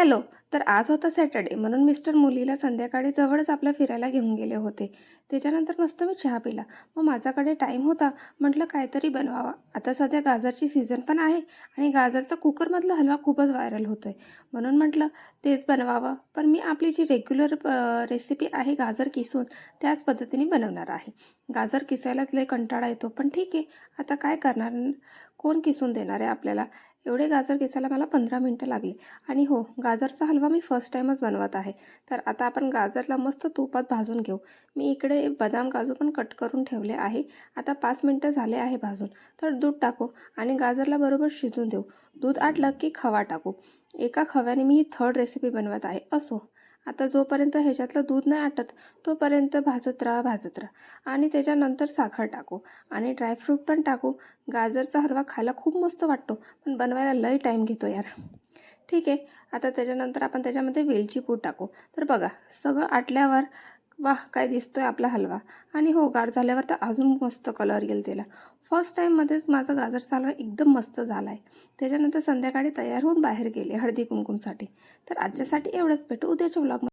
Hello. तर आज होता सॅटर्डे म्हणून मिस्टर मुलीला संध्याकाळी जवळच आपल्या फिरायला घेऊन गेले होते. त्याच्यानंतर मस्त मी चहा पिला. मग माझ्याकडे टाईम होता. म्हटलं काहीतरी बनवावा. आता सध्या गाजरची सीझन पण आहे आणि गाजरचा कुकरमधला हलवा खूपच व्हायरल होतो आहे. म्हणून म्हटलं तेच बनवावं. पण मी आपली जी रेग्युलर रेसिपी आहे गाजर किसून त्याच पद्धतीने बनवणार आहे. गाजर किसायलाच लय कंटाळा येतो, पण ठीक आहे. आता काय करणार? कोण किसून देणार आहे आपल्याला? एवढे गाजर किसायला मला 15 मिनटं लागली. आणि हो, गाजरचा हलवा मी फर्स्ट टाईमच बनवत आहे. तर आता आपण गाजरला मस्त तुपात भाजून घेऊ. मी इकडे बदाम काजू पण कट करून ठेवले आहे. आता 5 मिनटं झाले आहे भाजून. तर दूध टाकू आणि गाजरला बरोबर शिजून देऊ. दूध आटलं की खवा टाकू. एका खव्याने मी ही थर्ड रेसिपी बनवत आहे. असो, आता जोपर्यंत ह्याच्यातलं दूध नाही आटत तोपर्यंत भाजत राहा आणि त्याच्यानंतर साखर टाकू आणि ड्रायफ्रूट पण टाकू. गाजरचा हलवा खायला खूप मस्त वाटतो, पण बनवायला लई टाईम घेतो यार. ठीक आहे. आता त्याच्यानंतर आपण त्याच्यामध्ये वेलची पूड टाकू. तर बघा, सगळं आटल्यावर वाह काय दिसतोय आपला हलवा. आणि हो, गार झाल्यावर तर अजून मस्त कलर येईल त्याला. फर्स्ट टाईममध्येच माझा गाजरचा हलवा एकदम मस्त झाला आहे. त्याच्यानंतर संध्याकाळी तयार होऊन बाहेर गेले हळदी कुंकूमसाठी. तर आजच्यासाठी एवढंच. भेटू उद्याच्या व्लॉगमध्ये.